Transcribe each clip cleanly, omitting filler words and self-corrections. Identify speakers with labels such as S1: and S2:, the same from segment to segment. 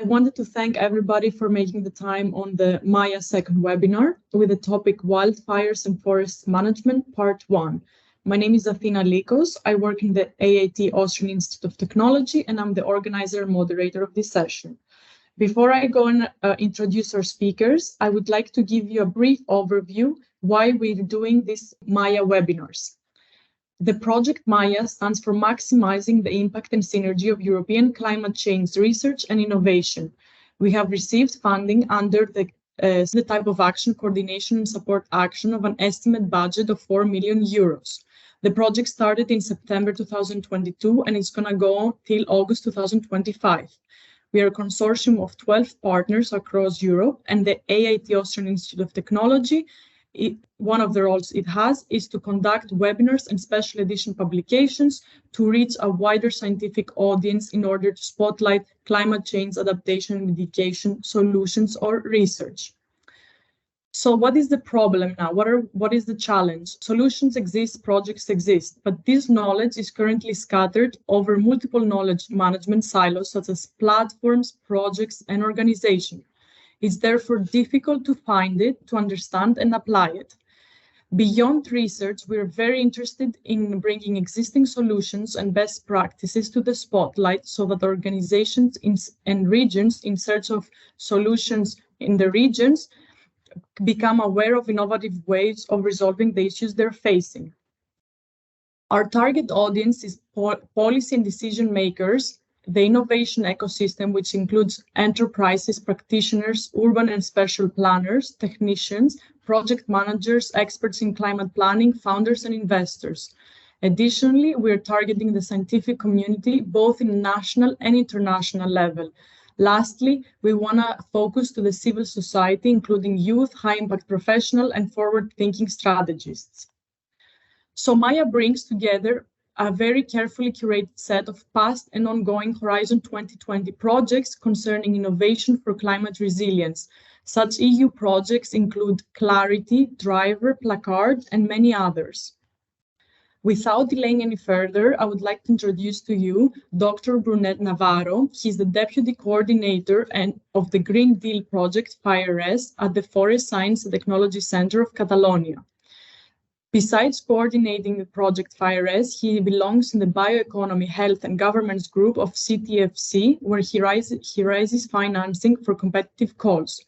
S1: I wanted to thank everybody for making the time on the MAIA second webinar with the topic Wildfires and Forest Management, Part 1. My name is Athina Likos. I work in the AIT Austrian Institute of Technology, and I'm the organizer and moderator of this session. Before I go and introduce our speakers, I would like to give you a brief overview why we're doing these MAIA webinars. The project MAIA stands for Maximizing the Impact and Synergy of European Climate Change Research and Innovation. We have received funding under the type of action, coordination and support action of an estimate budget of 4 million euros. The project started in September 2022 and it's going to go till August 2025. We are a consortium of 12 partners across Europe, and the AIT Austrian Institute of Technology, one of the roles it has is to conduct webinars and special edition publications to reach a wider scientific audience in order to spotlight climate change adaptation and mitigation solutions or research. So what is the problem now? What is the challenge? Solutions exist, projects exist, but this knowledge is currently scattered over multiple knowledge management silos such as platforms, projects, and organizations. It's therefore difficult to find it, to understand and apply it. Beyond research, we're very interested in bringing existing solutions and best practices to the spotlight so that organizations and regions in search of solutions in the regions become aware of innovative ways of resolving the issues they're facing. Our target audience is policy and decision makers, the innovation ecosystem, which includes enterprises, practitioners, urban and special planners, technicians, project managers, experts in climate planning, founders, and investors. Additionally, we're targeting the scientific community, both in national and international level. Lastly, we want to focus to the civil society, including youth, high-impact professional, and forward-thinking strategists. So MAIA brings together a very carefully curated set of past and ongoing Horizon 2020 projects concerning innovation for climate resilience. Such EU projects include Clarity, Driver, Placard, and many others. Without delaying any further, I would like to introduce to you Dr. Brunet Navarro. He's the Deputy Coordinator of the Green Deal Project, FIRES, at the Forest Science and Technology Center of Catalonia. Besides coordinating the project FIRES, he belongs in the Bioeconomy, Health and Governance group of CTFC, where he raises financing for competitive calls.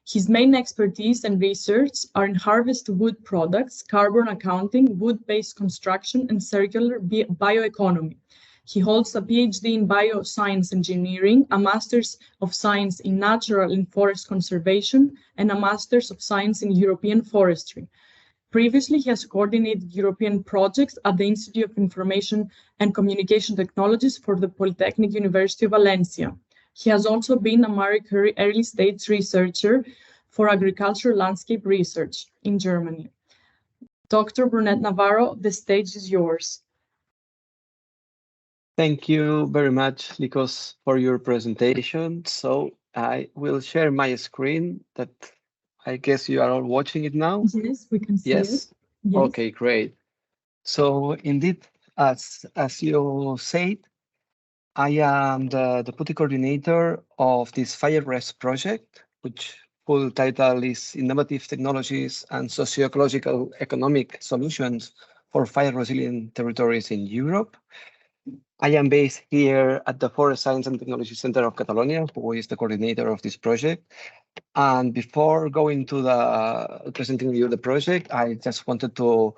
S1: His main expertise and research are in harvest wood products, carbon accounting, wood-based construction, and circular bioeconomy. He holds a PhD in bioscience engineering, a Master's of Science in Natural and Forest Conservation, and a Master's of Science in European Forestry. Previously, he has coordinated European projects at the Institute of Information and Communication Technologies for the Polytechnic University of Valencia. He has also been a Marie Curie early stage researcher for agricultural landscape research in Germany. Dr. Brunet Navarro, the stage is yours.
S2: Thank you very much, Likos, for your presentation. So I will share my screen that I guess you are all watching it now.
S1: Yes, we can see it.
S2: Yes. Okay, great. So indeed, as you said, I am the Deputy Coordinator of this FIRES project, which full title is Innovative Technologies and Socio-Ecological Economic Solutions for Fire Resilient Territories in Europe. I am based here at the Forest Science and Technology Center of Catalonia, who is the coordinator of this project. And before going to presenting you the project, I just wanted to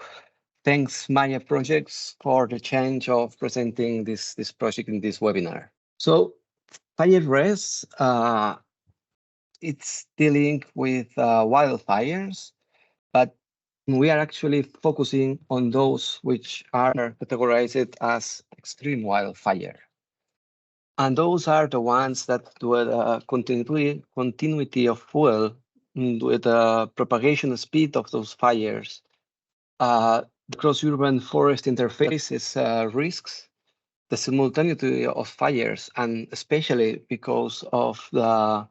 S2: thank MAIA Projects for the chance of presenting this project in this webinar. So FIRES, it's dealing with wildfires, but we are actually focusing on those which are categorized as extreme wildfire. And those are the ones that do the continuity of fuel with the propagation speed of those fires. The cross-urban forest interfaces risks the simultaneity of fires, and especially because of the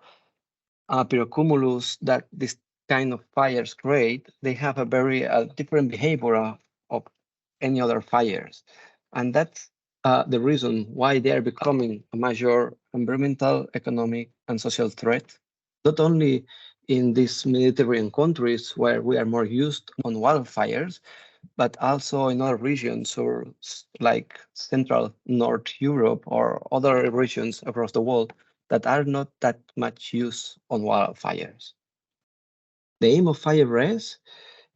S2: pyrocumulus that this kind of fires create, they have a very different behavior of any other fires. And that's the reason why they are becoming a major environmental, economic, and social threat, not only in these Mediterranean countries where we are more used on wildfires, but also in other regions or like Central North Europe or other regions across the world that are not that much used on wildfires. The aim of FireRes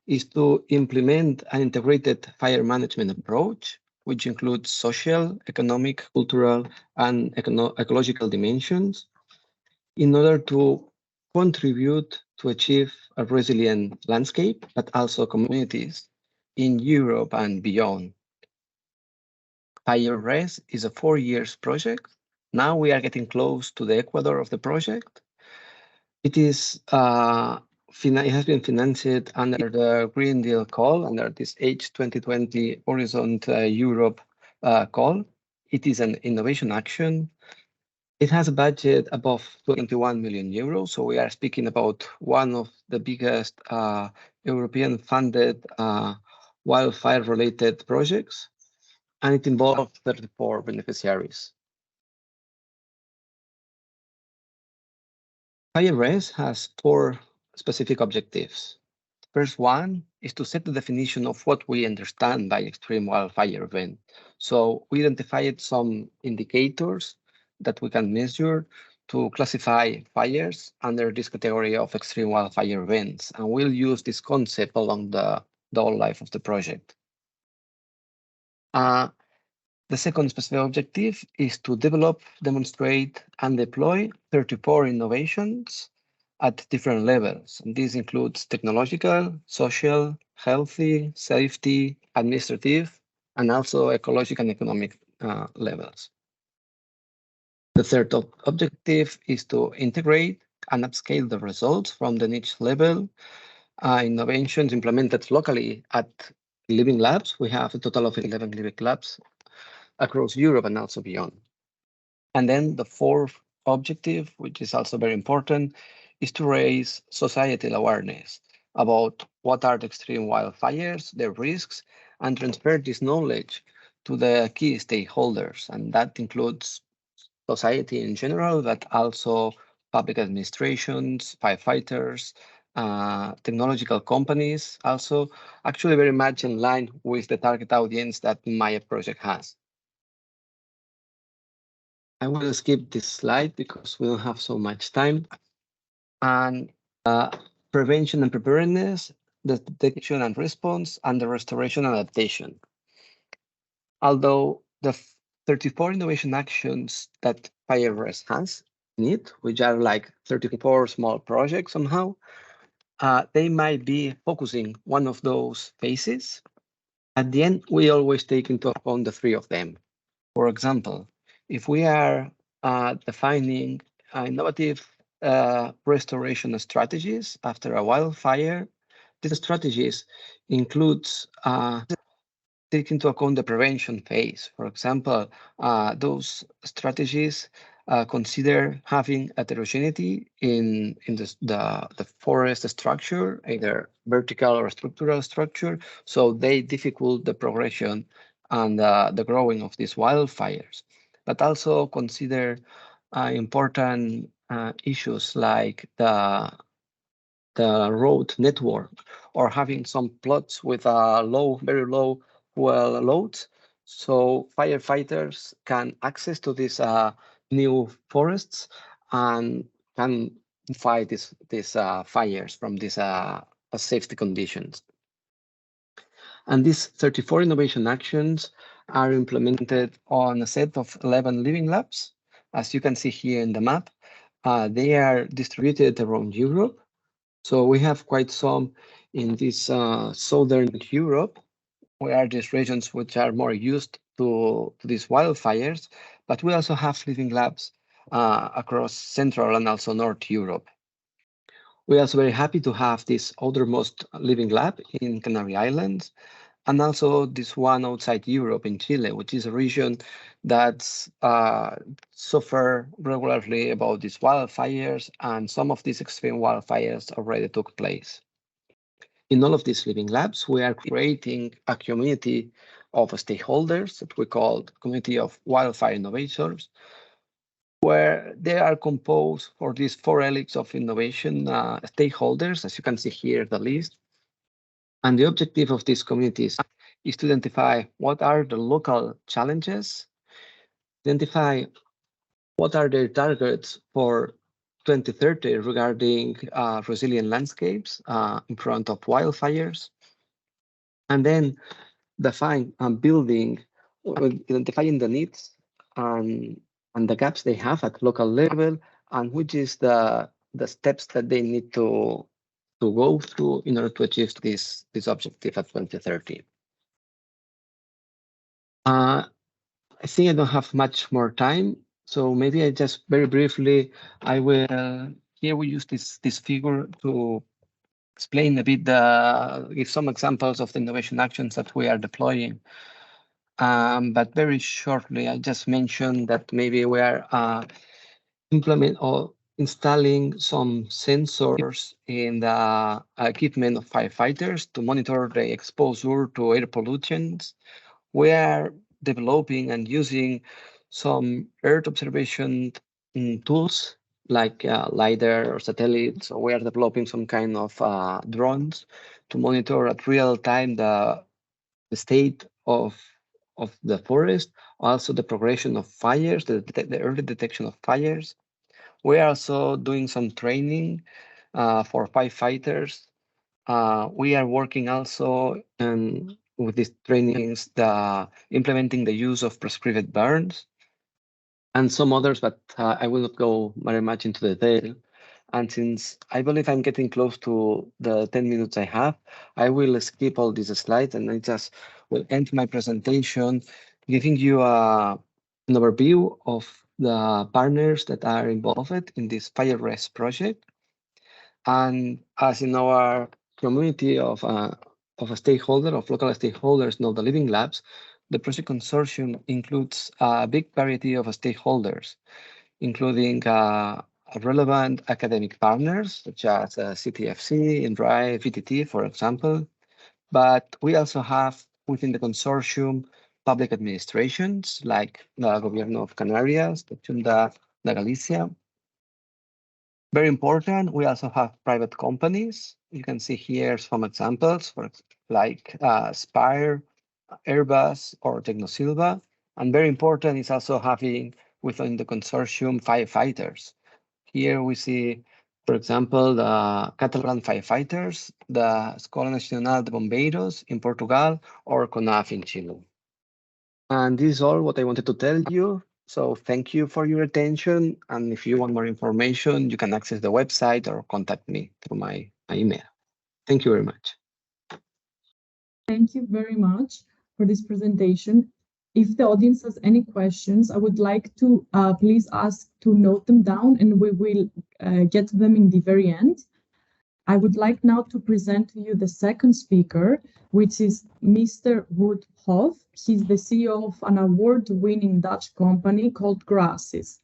S2: is to implement an integrated fire management approach, which includes social, economic, cultural, and ecological dimensions in order to contribute to achieve a resilient landscape, but also communities in Europe and beyond. FireRes is a 4-year project. Now we are getting close to the Ecuador of the project. It has been financed under the Green Deal call, under this H2020 Horizon Europe call. It is an innovation action. It has a budget above 21 million euros. So we are speaking about one of the biggest European funded wildfire-related projects, and it involves 34 beneficiaries. FireRes has 4 specific objectives. First one is to set the definition of what we understand by extreme wildfire event. So we identified some indicators that we can measure to classify fires under this category of extreme wildfire events. And we'll use this concept along the whole life of the project. The second specific objective is to develop, demonstrate, and deploy 34 innovations at different levels. And this includes technological, social, healthy, safety, administrative, and also ecological and economic levels. The third objective is to integrate and upscale the results from the niche level innovations implemented locally at living labs. We have a total of 11 living labs across Europe and also beyond. And then the fourth objective, which is also very important, is to raise societal awareness about what are the extreme wildfires, their risks, and transfer this knowledge to the key stakeholders. And that includes society in general, but also public administrations, firefighters, technological companies, also actually very much in line with the target audience that MAIA project has. I will skip this slide because we don't have so much time. And prevention and preparedness, the detection and response, and the restoration and adaptation. Although the 34 innovation actions that FireRes has in it, which are like 34 small projects somehow, they might be focusing one of those phases. At the end, we always take into account the 3 of them. For example, if we are defining innovative restoration strategies after a wildfire, these strategies includes take into account the prevention phase. For example, those strategies consider having heterogeneity in the forest structure, either vertical or structural structure, so they difficult the progression and the growing of these wildfires. But also consider important issues like the road network or having some plots with a very low fuel loads, so firefighters can access to these new forests and can fight these fires from these safety conditions. And these 34 innovation actions are implemented on a set of 11 living labs. As you can see here in the map, they are distributed around Europe. So we have quite some in this southern Europe, where these regions which are more used to these wildfires, but we also have living labs across Central and also North Europe. We're also very happy to have this outermost living lab in Canary Islands, and also this one outside Europe in Chile, which is a region that's suffer regularly about these wildfires, and some of these extreme wildfires already took place. In all of these living labs, we are creating a community of stakeholders that we call the community of wildfire innovators, where they are composed for these 4 helix of innovation stakeholders, as you can see here, the list. And the objective of these communities is to identify what are the local challenges, identify what are their targets for 2030 regarding resilient landscapes in front of wildfires, and then define and building, identifying the needs and the gaps they have at local level, and which is the steps that they need to go through in order to achieve this objective at 2030. I think I don't have much more time, so maybe I just very briefly, I will, here we use this figure to explain a bit, give some examples of the innovation actions that we are deploying. But very shortly, I just mentioned that maybe we are implement or installing some sensors in the equipment of firefighters to monitor the exposure to air pollutants. We are developing and using some Earth observation tools like LiDAR or satellites. So we are developing some kind of drones to monitor at real time the state of the forest, also the progression of fires, the early detection of fires. We are also doing some training for firefighters. We are working also with these trainings, implementing the use of prescribed burns and some others, but I will not go very much into detail. And since I believe I'm getting close to the 10 minutes I have, I will skip all these slides and I just will end my presentation giving you an overview of the partners that are involved in this fire rest project. And as in our community of local stakeholders know the Living Labs, the project consortium includes a big variety of stakeholders, including relevant academic partners such as CTFC, INRAE, VTT, for example. But we also have within the consortium public administrations like the Gobierno of Canarias, the Junta de Galicia. Very important, we also have private companies. You can see here some examples like Spire, Airbus, or Tecnosilva. And very important is also having within the consortium firefighters. Here we see, for example, the Catalan firefighters, the Escola Nacional de Bombeiros in Portugal, or CONAF in Chile. And this is all what I wanted to tell you. So thank you for your attention. And if you want more information, you can access the website or contact me through my email. Thank you very much.
S1: Thank you very much for this presentation. If the audience has any questions, I would like to please ask to note them down and we will get to them in the very end. I would like now to present to you the second speaker, which is Mr. Wout Hof. He's the CEO of an award-winning Dutch company called GROASIS.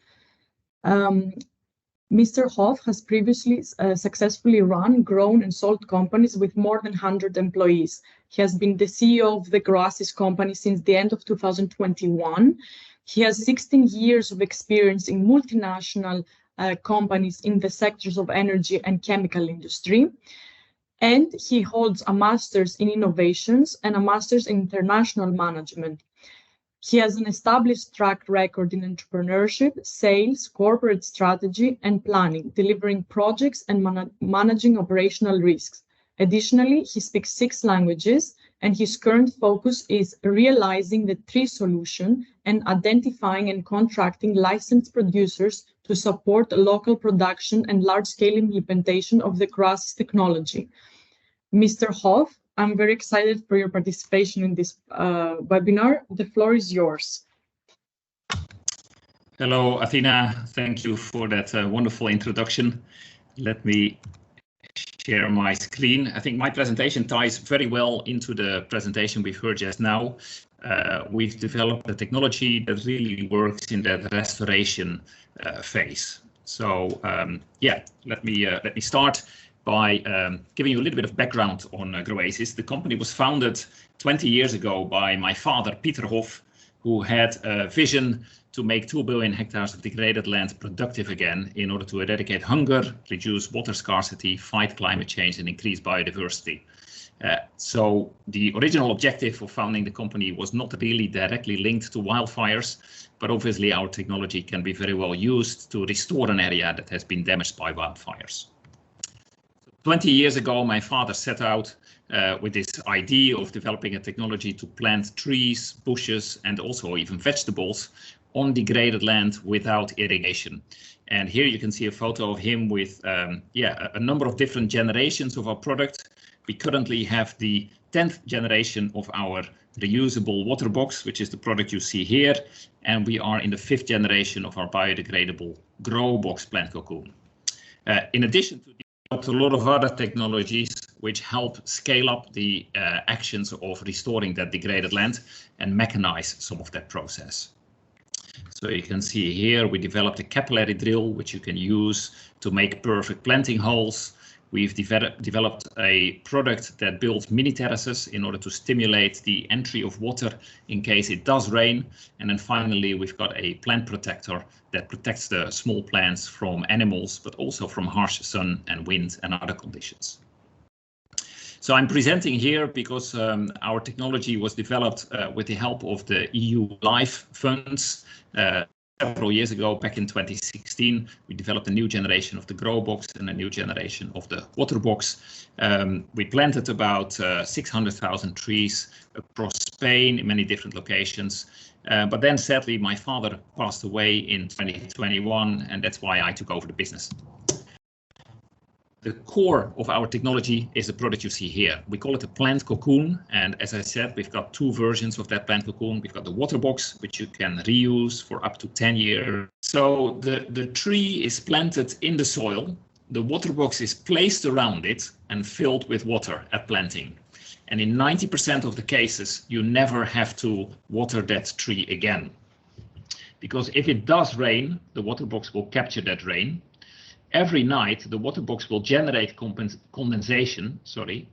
S1: Mr. Hof has previously successfully run, grown and sold companies with more than 100 employees. He has been the CEO of the GROASIS company since the end of 2021. He has 16 years of experience in multinational companies in the sectors of energy and chemical industry. And he holds a master's in innovations and a master's in international management. He has an established track record in entrepreneurship, sales, corporate strategy, and planning, delivering projects and managing operational risks. Additionally, he speaks 6 languages, and his current focus is realizing the tree solution and identifying and contracting licensed producers to support local production and large-scale implementation of the GROASIS technology. Mr. Hof, I'm very excited for your participation in this webinar. The floor is yours.
S3: Hello, Athena. Thank you for that wonderful introduction. Let me share my screen. I think my presentation ties very well into the presentation we've heard just now. We've developed a technology that really works in that restoration phase. So yeah, let me start. by giving you a little bit of background on GROASIS. The company was founded 20 years ago by my father, Peter Hoff, who had a vision to make 2 billion hectares of degraded land productive again in order to eradicate hunger, reduce water scarcity, fight climate change, and increase biodiversity. So the original objective of founding the company was not really directly linked to wildfires, but obviously our technology can be very well used to restore an area that has been damaged by wildfires. 20 years ago, my father set out with this idea of developing a technology to plant trees, bushes, and also even vegetables on degraded land without irrigation. And here you can see a photo of him with a number of different generations of our product. We currently have the 10th generation of our reusable water box, which is the product you see here. And we are in the 5th generation of our biodegradable grow box plant cocoon. In addition to a lot of other technologies which help scale up the actions of restoring that degraded land and mechanize some of that process. So you can see here we developed a capillary drill which you can use to make perfect planting holes. We've developed a product that builds mini terraces in order to stimulate the entry of water in case it does rain. And then finally, we've got a plant protector that protects the small plants from animals, but also from harsh sun and wind and other conditions. So I'm presenting here because our technology was developed with the help of the EU LIFE funds. Several years ago, back in 2016, we developed a new generation of the grow box and a new generation of the water box. We planted about 600,000 trees across Spain in many different locations. But then sadly, my father passed away in 2021, and that's why I took over the business. The core of our technology is the product you see here. We call it a plant cocoon. And as I said, we've got 2 versions of that plant cocoon. We've got the water box, which you can reuse for up to 10 years. So the tree is planted in the soil. The water box is placed around it and filled with water at planting. And in 90% of the cases, you never have to water that tree again. Because if it does rain, the water box will capture that rain. Every night, the water box will generate condensation,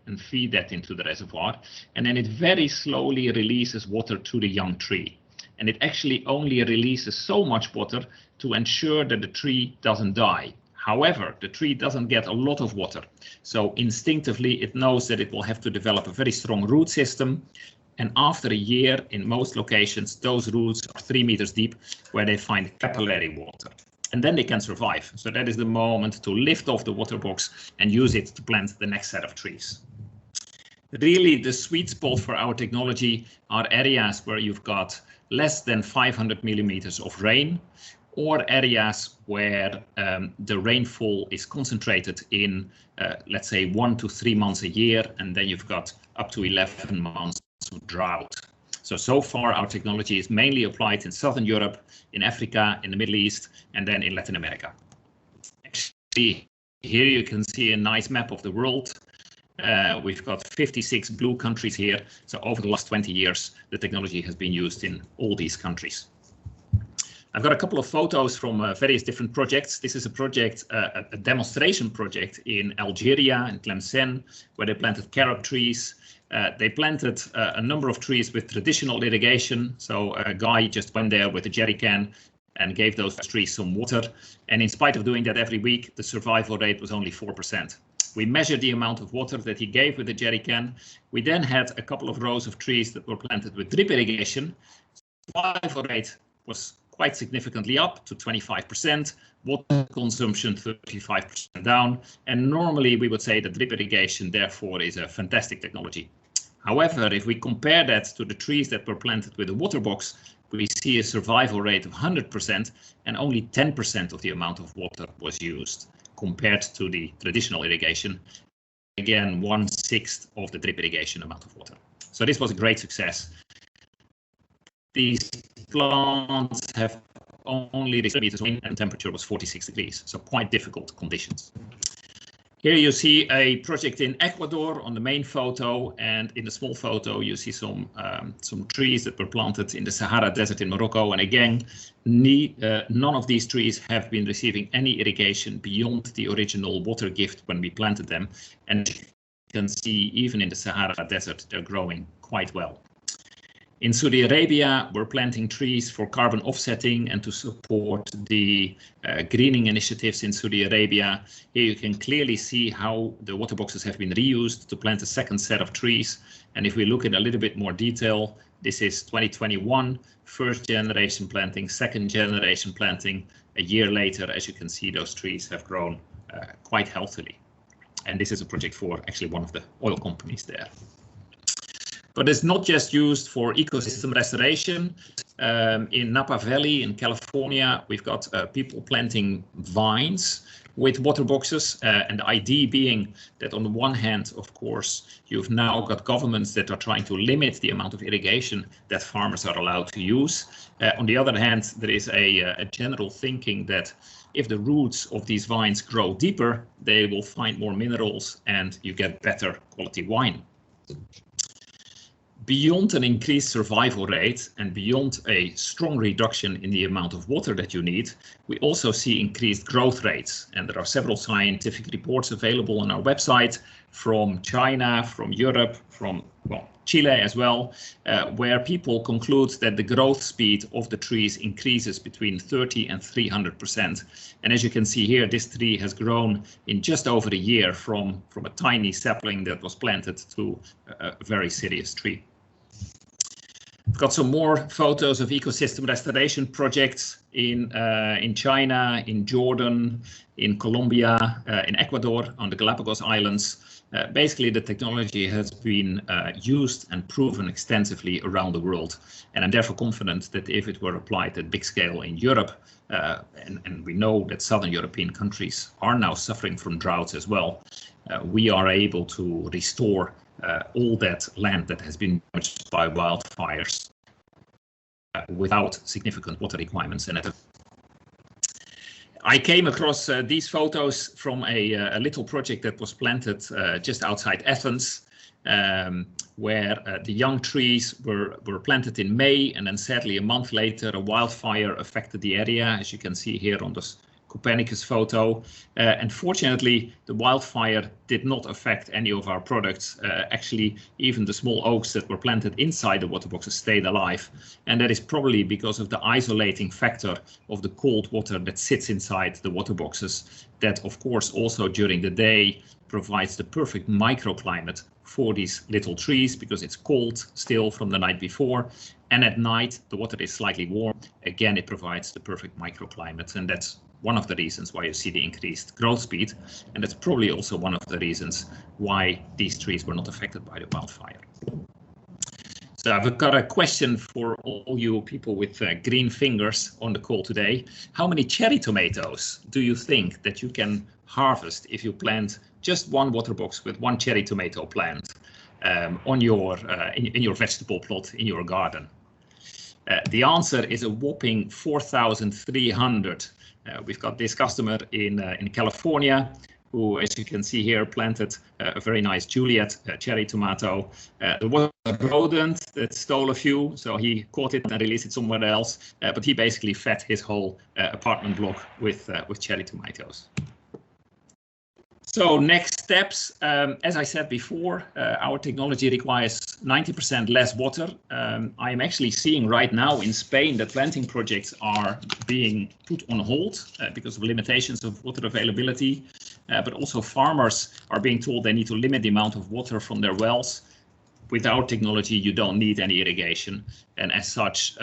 S3: and feed that into the reservoir. And then it very slowly releases water to the young tree. And it actually only releases so much water to ensure that the tree doesn't die. However, the tree doesn't get a lot of water. So instinctively, it knows that it will have to develop a very strong root system. And after a year, in most locations, those roots are 3 meters deep, where they find capillary water. And then they can survive. So that is the moment to lift off the water box and use it to plant the next set of trees. Really, the sweet spot for our technology are areas where you've got less than 500 millimeters of rain, or areas where the rainfall is concentrated in, let's say, 1 to 3 months a year, and then you've got up to 11 months of drought. So far, our technology is mainly applied in Southern Europe, in Africa, in the Middle East, and then in Latin America. Actually, here you can see a nice map of the world. We've got 56 blue countries here. So over the last 20 years, the technology has been used in all these countries. I've got a couple of photos from various different projects. This is a project, a demonstration project in Algeria, in Tlemcen, where they planted carob trees. They planted a number of trees with traditional irrigation. So a guy just went there with a jerry can and gave those trees some water. And in spite of doing that every week, the survival rate was only 4%. We measured the amount of water that he gave with the jerry can. We then had a couple of rows of trees that were planted with drip irrigation. Survival rate was quite significantly up to 25%, water consumption 35% down. And normally we would say that drip irrigation, therefore, is a fantastic technology. However, if we compare that to the trees that were planted with a water box, we see a survival rate of 100% and only 10% of the amount of water was used compared to the traditional irrigation. Again, 1/6 of the drip irrigation amount of water. So this was a great success. These plants have only 3 meters rain and temperature was 46 degrees, so quite difficult conditions. Here you see a project in Ecuador on the main photo, and in the small photo you see some trees that were planted in the Sahara Desert in Morocco. And again, none of these trees have been receiving any irrigation beyond the original water gift when we planted them. And you can see even in the Sahara Desert they're growing quite well. In Saudi Arabia, we're planting trees for carbon offsetting and to support the greening initiatives in Saudi Arabia. Here you can clearly see how the water boxes have been reused to plant a second set of trees. And if we look in a little bit more detail, this is 2021, first generation planting, second generation planting. A year later, as you can see, those trees have grown quite healthily. And this is a project for actually one of the oil companies there. But it's not just used for ecosystem restoration. In Napa Valley in California, we've got people planting vines with water boxes. And the idea being that on the one hand, of course, you've now got governments that are trying to limit the amount of irrigation that farmers are allowed to use. On the other hand, there is a general thinking that if the roots of these vines grow deeper, they will find more minerals and you get better quality wine. Beyond an increased survival rate and beyond a strong reduction in the amount of water that you need, we also see increased growth rates. And there are several scientific reports available on our website from China, from Europe, from Chile as well, where people conclude that the growth speed of the trees increases between 30 and 300%. And as you can see here, this tree has grown in just over a year from a tiny sapling that was planted to a very serious tree. I've got some more photos of ecosystem restoration projects in China, in Jordan, in Colombia, in Ecuador, on the Galapagos Islands. Basically, the technology has been used and proven extensively around the world. And I'm therefore confident that if it were applied at big scale in Europe, and we know that Southern European countries are now suffering from droughts as well, we are able to restore all that land that has been damaged by wildfires without significant water requirements in it. I came across these photos from a little project that was planted just outside Athens, where the young trees were planted in May, and then sadly a month later a wildfire affected the area, as you can see here on this Copernicus photo. And fortunately, the wildfire did not affect any of our products. Actually, even the small oaks that were planted inside the water boxes stayed alive. And that is probably because of the isolating factor of the cold water that sits inside the water boxes. That, of course, also during the day provides the perfect microclimate for these little trees because it's cold still from the night before. And at night, the water is slightly warm. Again, it provides the perfect microclimate. And that's one of the reasons why you see the increased growth speed. And that's probably also one of the reasons why these trees were not affected by the wildfire. So I've got a question for all you people with green fingers on the call today. How many cherry tomatoes do you think that you can harvest if you plant just one water box with one cherry tomato plant on your in your vegetable plot in your garden? The answer is a whopping 4,300. We've got this customer in California who, as you can see here, planted a very nice Juliet cherry tomato. There was a rodent that stole a few, so he caught it and released it somewhere else. But he basically fed his whole apartment block with cherry tomatoes. So next steps, as I said before, our technology requires 90% less water. I am actually seeing right now in Spain that planting projects are being put on hold because of limitations of water availability. But also farmers are being told they need to limit the amount of water from their wells. With our technology, you don't need any irrigation, and as such,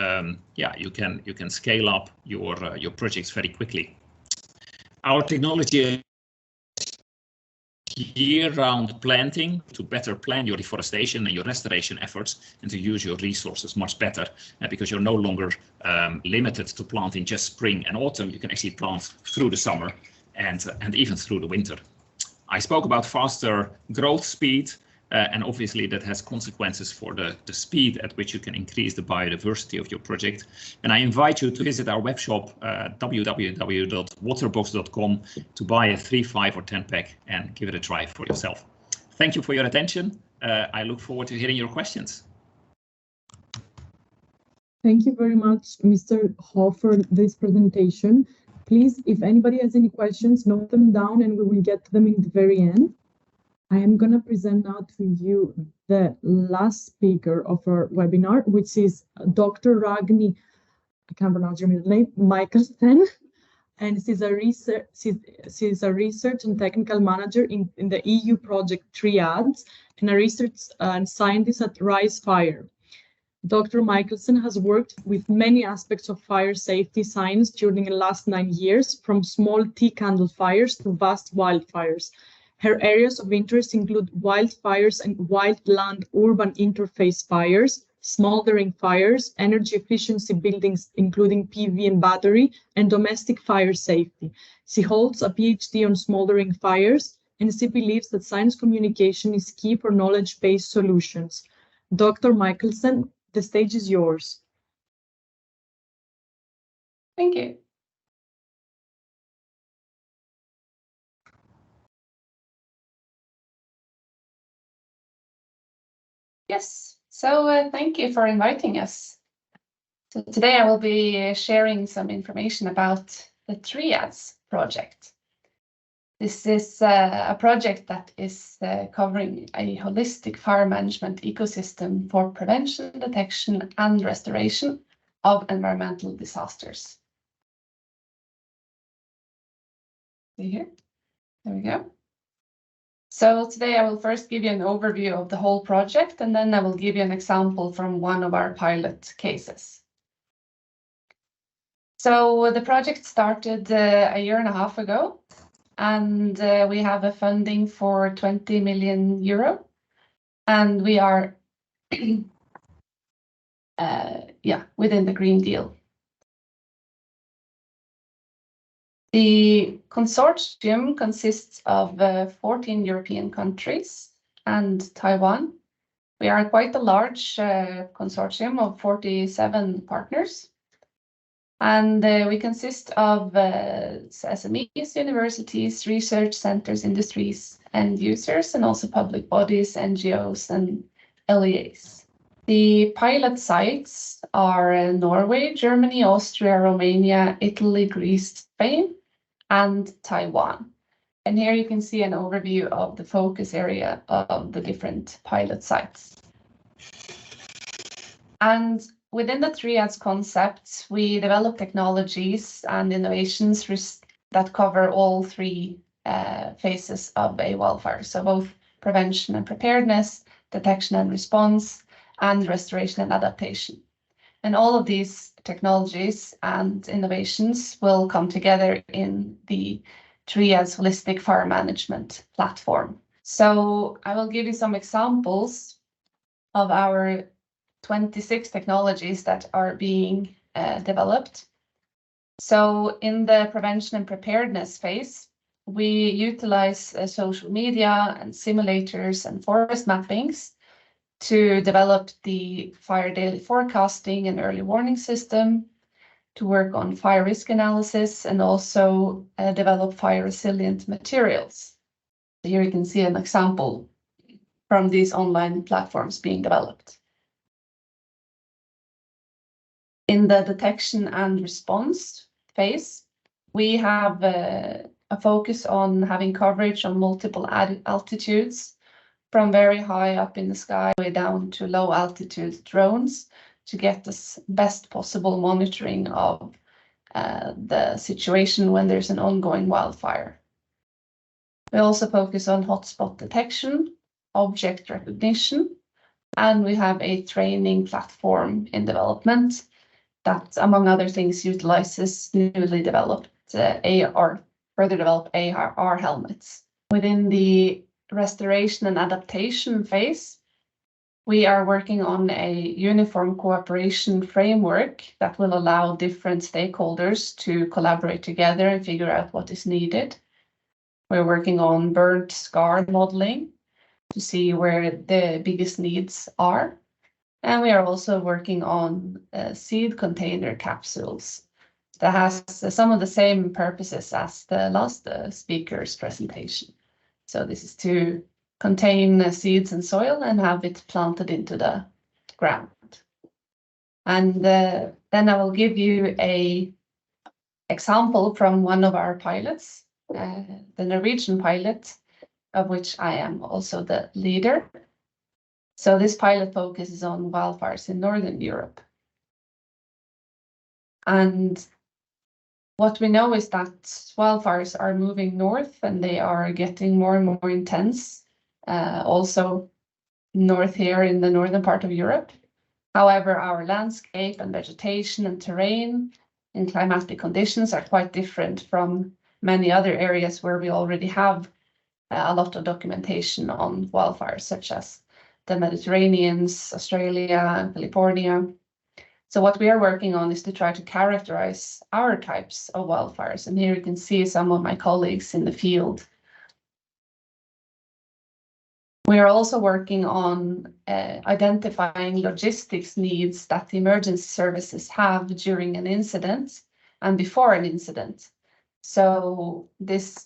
S3: you can scale up your projects very quickly. Our technology year-round planting to better plan your reforestation and your restoration efforts and to use your resources much better because you're no longer limited to planting just spring and autumn. You can actually plant through the summer and even through the winter. I spoke about faster growth speed. And obviously that has consequences for the speed at which you can increase the biodiversity of your project. And I invite you to visit our web shop, www.waterbox.com, to buy a 3, 5 or 10 pack and give it a try for yourself. Thank you for your attention. I look forward to hearing your questions.
S1: Thank you very much, Mr. Hall, for this presentation. Please, if anybody has any questions, note them down and we will get to them in the very end. I am going to present now to you the last speaker of our webinar, which is Dr. Ragni, I can't pronounce your middle name, Michelsen, and she's a research and technical manager in the EU project TREEADS and a research and scientist at Wildfires. Dr. Michelsen has worked with many aspects of fire safety science during the last 9 years, from small tea candle fires to vast wildfires. Her areas of interest include wildfires and wildland-urban interface fires, smoldering fires, energy efficiency buildings, including PV and battery, and domestic fire safety. She holds a PhD on smoldering fires, and she believes that science communication is key for knowledge-based solutions. Dr. Michelsen, the stage is yours.
S4: Thank you. Yes, so thank you for inviting us. So today I will be sharing some information about the TREEADS project. This is a project that is covering a holistic fire management ecosystem for prevention, detection, and restoration of environmental disasters. See here? There we go. So today I will first give you an overview of the whole project, and then I will give you an example from one of our pilot cases. So the project started a year and a half ago, and we have a funding for 20 million euro, and we are within the Green Deal. The consortium consists of 14 European countries and Taiwan. We are quite a large consortium of 47 partners. And we consist of SMEs, universities, research centers, industries, end users, and also public bodies, NGOs, and LEAs. The pilot sites are Norway, Germany, Austria, Romania, Italy, Greece, Spain, and Taiwan. And here you can see an overview of the focus area of the different pilot sites. And within the TREEADS concept, we develop technologies and innovations that cover all 3 phases of a wildfire. So both prevention and preparedness, detection and response, and restoration and adaptation. And all of these technologies and innovations will come together in the TREEADS Holistic Fire Management platform. So I will give you some examples of our 26 technologies that are being developed. So in the prevention and preparedness phase, we utilize social media and simulators and forest mappings to develop the fire daily forecasting and early warning system, to work on fire risk analysis, and also develop fire resilient materials. So here you can see an example from these online platforms being developed. In the detection and response phase, we have a focus on having coverage on multiple altitudes, from very high up in the sky way down to low altitude drones, to get the best possible monitoring of the situation when there's an ongoing wildfire. We also focus on hotspot detection, object recognition, and we have a training platform in development that, among other things, utilizes newly developed further developed AR helmets. Within the restoration and adaptation phase, we are working on a uniform cooperation framework that will allow different stakeholders to collaborate together and figure out what is needed. We're working on burnt scar modeling to see where the biggest needs are. And we are also working on seed container capsules that has some of the same purposes as the last speaker's presentation. So this is to contain seeds and soil and have it planted into the ground. And then I will give you a example from one of our pilots, the Norwegian pilot, of which I am also the leader. So this pilot focuses on wildfires in Northern Europe. And what we know is that wildfires are moving north and they are getting more and more intense, also north here in the northern part of Europe. However, our landscape and vegetation and terrain and climatic conditions are quite different from many other areas where we already have a lot of documentation on wildfires, such as the Mediterranean, Australia, California. So what we are working on is to try to characterize our types of wildfires. And here you can see some of my colleagues in the field. We are also working on identifying logistics needs that the emergency services have during an incident and before an incident. So this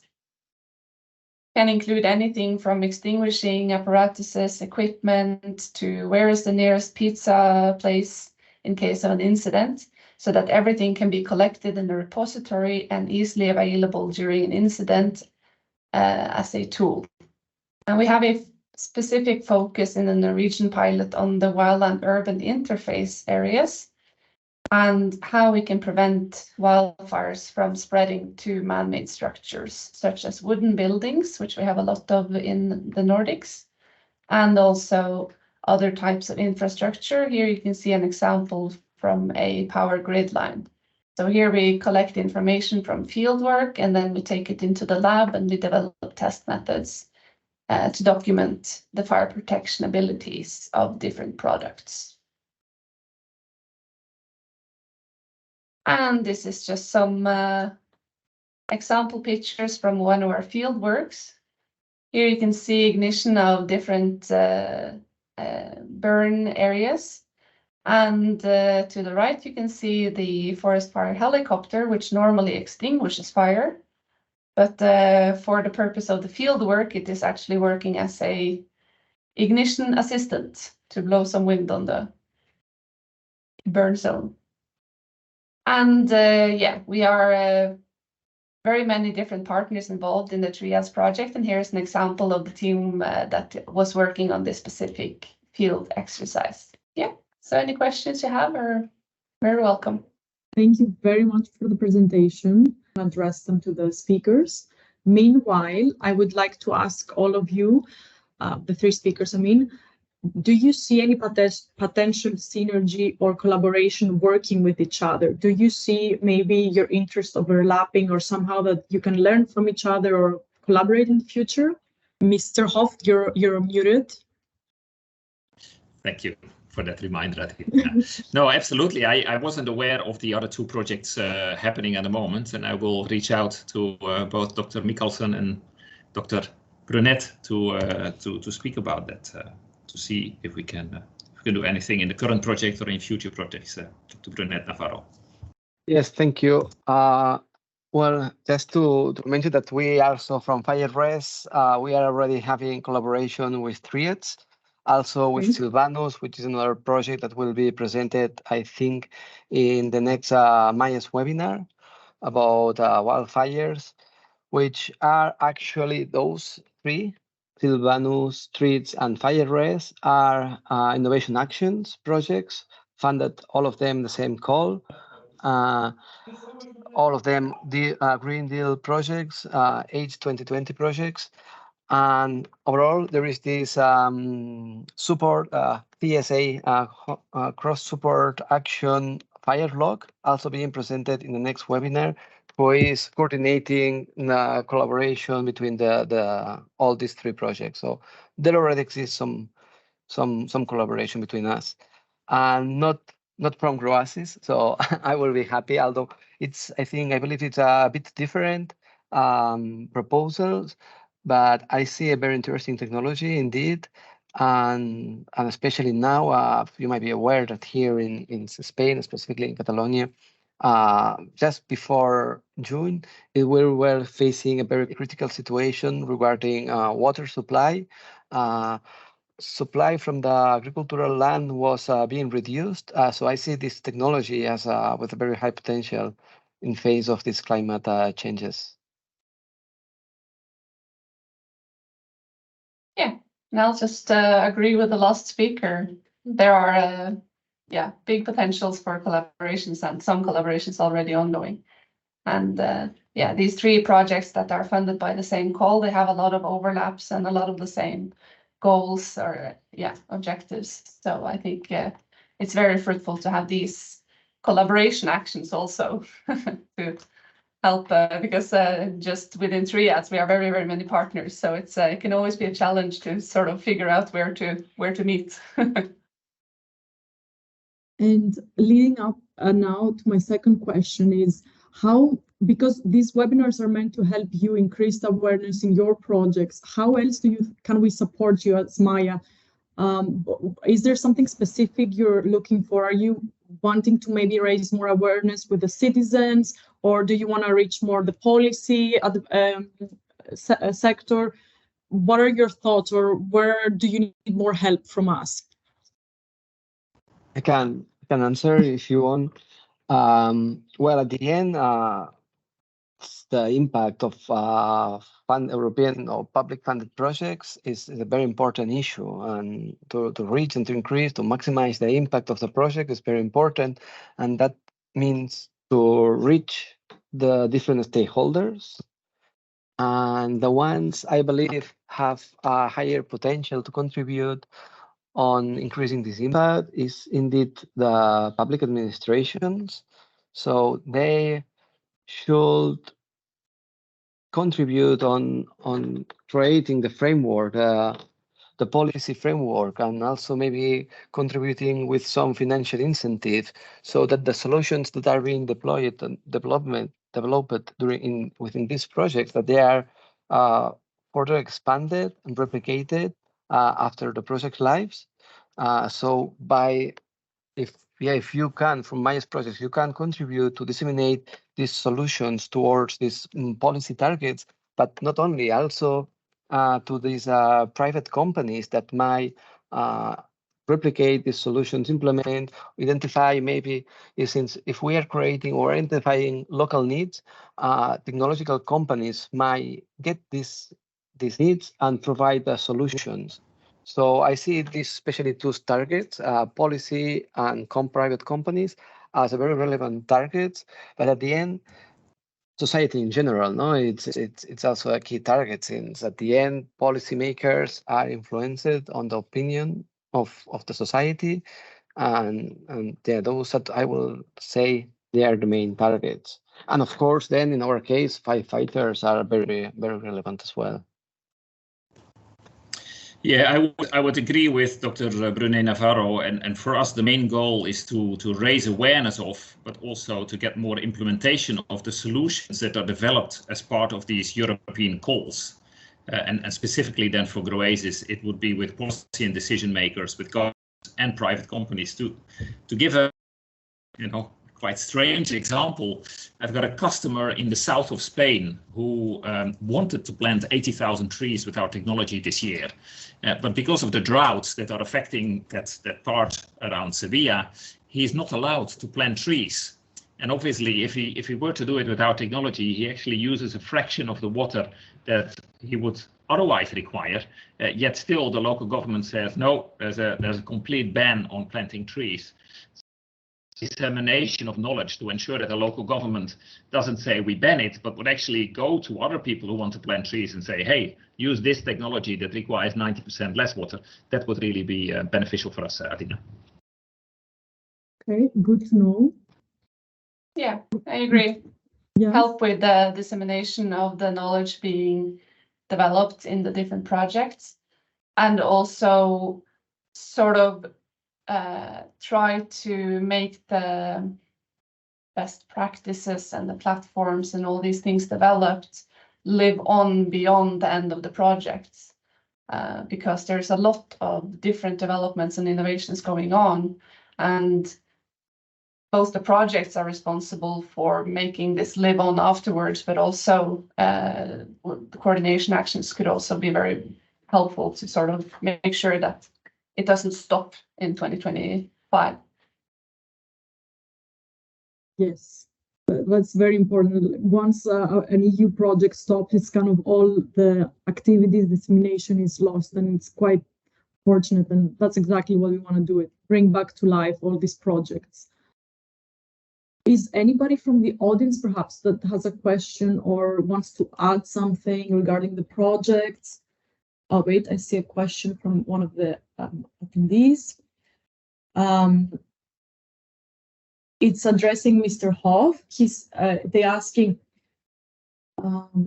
S4: can include anything from extinguishing apparatuses, equipment, to where is the nearest pizza place in case of an incident, so that everything can be collected in a repository and easily available during an incident as a tool. And we have a specific focus in the Norwegian pilot on the wildland-urban interface areas and how we can prevent wildfires from spreading to man-made structures, such as wooden buildings, which we have a lot of in the Nordics, and also other types of infrastructure. Here you can see an example from a power grid line. So here we collect information from field work, and then we take it into the lab and we develop test methods to document the fire protection abilities of different products. And this is just some example pictures from one of our field works. Here you can see ignition of different burn areas. And to the right, you can see the forest fire helicopter, which normally extinguishes fire. But for the purpose of the field work, it is actually working as a ignition assistant to blow some wind on the burn zone. And yeah, we are very many different partners involved in the TREEADS project. And here's an example of the team that was working on this specific field exercise. Yeah, so any questions you have are very welcome.
S1: Thank you very much for the presentation. I'll address them to the speakers. Meanwhile, I would like to ask all of you, the three speakers, do you see any potential synergy or collaboration working with each other? Do you see maybe your interests overlapping or somehow that you can learn from each other or collaborate in the future? Mr. Hoft, you're muted.
S3: Thank you for that reminder. No, absolutely. I wasn't aware of the other two projects happening at the moment, and I will reach out to both Dr. Mikkelsen and Dr. Brunet to speak about that, to see if we can do anything in the current project or in future projects. Dr. Brunet Navarro.
S2: Yes, thank you. Well, just to mention that we also from FireRes, we are already having collaboration with TREEADS, also with Silvanus, which is another project that will be presented, I think, in the next MAIA's webinar about wildfires, which are actually those three, Silvanus, TREEADS, and FireRes, are innovation actions projects, funded all of them the same call. All of them the Green Deal projects, Age 2020 projects. And overall, there is this support, PSA, cross-support action fire log, also being presented in the next webinar, who is coordinating the collaboration between all these three projects. So there already exists some collaboration between us, and not from GROASIS. So I will be happy, although I believe it's a bit different proposals. but I see a very interesting technology indeed. And especially now, you might be aware that here in Spain, specifically in Catalonia, just before June, we were facing a very critical situation regarding water supply. Supply from the agricultural land was being reduced. So I see this technology as with a very high potential in face of these climate changes.
S4: Yeah, and I'll just agree with the last speaker. There are, big potentials for collaborations and some collaborations already ongoing. And yeah, these 3 projects that are funded by the same call, they have a lot of overlaps and a lot of the same goals or objectives. So I think it's very fruitful to have these collaboration actions also to help because just within TREEADS we are very, very many partners. So it's it can always be a challenge to sort of figure out where to meet.
S1: And leading up now to my second question is how, because these webinars are meant to help you increase awareness in your projects, how else can we support you as MAIA? Is there something specific you're looking for? Are you wanting to maybe raise more awareness with the citizens, or do you want to reach more the policy sector? What are your thoughts, or where do you need more help from us?
S2: I can answer if you want. Well, at the end, the impact of European or public funded projects is a very important issue, and to reach and to increase, to maximize the impact of the project is very important, and that means to reach the different stakeholders, and the ones I believe have a higher potential to contribute on increasing this impact is indeed the public administrations. So they should contribute on creating the framework, the policy framework, and also maybe contributing with some financial incentive so that the solutions that are being deployed and developed within these projects, that they are further expanded and replicated after the project lives. So if you can, from MAIA's projects, you can contribute to disseminate these solutions towards these policy targets, but not only, also to these private companies that might replicate these solutions, implement, identify maybe, since if we are creating or identifying local needs, technological companies might get these needs and provide the solutions. So I see these especially 2 targets, policy and private companies, as a very relevant targets. But at the end, society in general, no, it's also a key target, since at the end, policymakers are influenced on the opinion of the society, and those that I will say they are the main targets. And of course, then in our case, firefighters are very, very relevant as well.
S3: Yeah, I would agree with Dr. Brunet Navarro, and for us the main goal is to raise awareness of, but also to get more implementation of the solutions that are developed as part of these European calls. And specifically then for GROASIS, it would be with policy and decision makers, with governments and private companies to give a quite strange example. I've got a customer in the south of Spain who wanted to plant 80,000 trees with our technology this year. But because of the droughts that are affecting that part around Sevilla, he's not allowed to plant trees. And obviously, if he were to do it with our technology, he actually uses a fraction of the water that he would otherwise require. Yet still, the local government says, no, there's a complete ban on planting trees. Dissemination of knowledge to ensure that the local government doesn't say we ban it, but would actually go to other people who want to plant trees and say, hey, use this technology that requires 90% less water. That would really be beneficial for us, Adina.
S1: Okay, good to know.
S4: Yeah, I agree.
S1: Yes.
S4: Help with the dissemination of the knowledge being developed in the different projects, and also sort of try to make the best practices and the platforms and all these things developed live on beyond the end of the projects, because there's a lot of different developments and innovations going on, and both the projects are responsible for making this live on afterwards, but also the coordination actions could also be very helpful to sort of make sure that it doesn't stop in 2025.
S1: Yes, that's very important. Once an EU project stops, it's kind of all the activities, dissemination is lost, and it's quite fortunate, and that's exactly what we want to do, it bring back to life all these projects. Is anybody from the audience perhaps that has a question or wants to add something regarding the projects? Oh, wait, I see a question from one of the attendees. It's addressing Mr. Hoff. They're asking,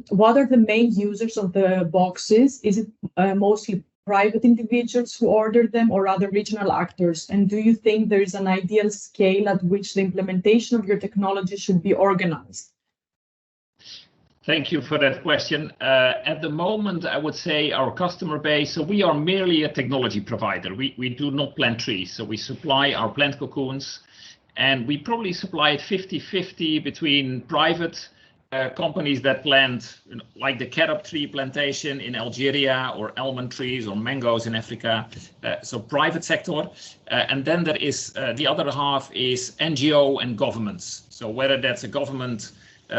S1: what are the main users of the boxes? Is it mostly private individuals who order them or other regional actors? And do you think there is an ideal scale at which the implementation of your technology should be organized?
S3: Thank you for that question. At the moment, I would say our customer base, so we are merely a technology provider. We do not plant trees, so we supply our plant cocoons, and we probably supply it 50-50 between private companies that plant, like the carob tree plantation in Algeria, or almond trees or mangoes in Africa, so private sector. And then there is the other half is NGO and governments. So whether that's a government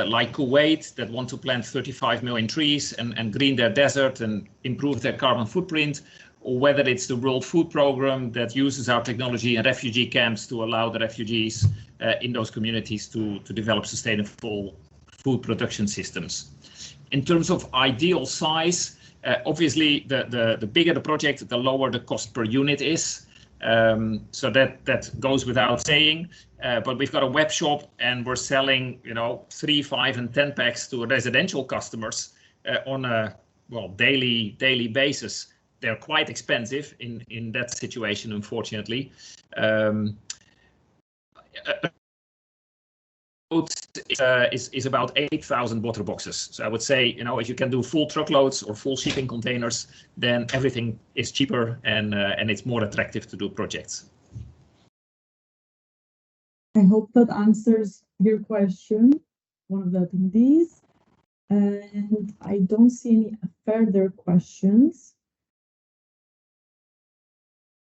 S3: like Kuwait that want to plant 35 million trees and green their desert and improve their carbon footprint, or whether it's the World Food Programme that uses our technology in refugee camps to allow the refugees in those communities to develop sustainable food production systems. In terms of ideal size, obviously the bigger the project, the lower the cost per unit is. So that goes without saying. But we've got a web shop and we're selling, 3, 5, and 10 packs to residential customers on a daily basis. They're quite expensive in that situation, unfortunately. Is about 8,000 water boxes. So I would say, if you can do full truckloads or full shipping containers, then everything is cheaper and it's more attractive to do projects.
S1: I hope that answers your question, one of the attendees. And I don't see any further questions.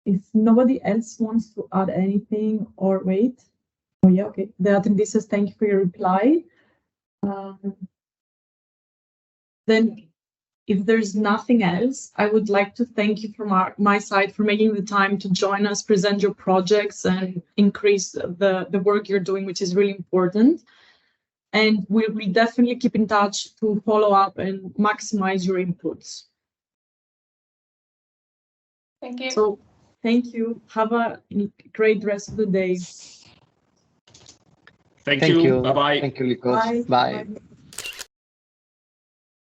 S1: If nobody else wants to add anything or wait. Oh yeah, okay. The attendee says thank you for your reply. Then if there's nothing else, I would like to thank you from my side for making the time to join us, present your projects, and increase the work you're doing, which is really important. And we'll definitely keep in touch to follow up and maximize your inputs.
S4: Thank you.
S1: So thank you. Have a great rest of the day.
S3: Thank you. Bye-bye.
S2: Thank you, Likos. Bye.
S1: Bye.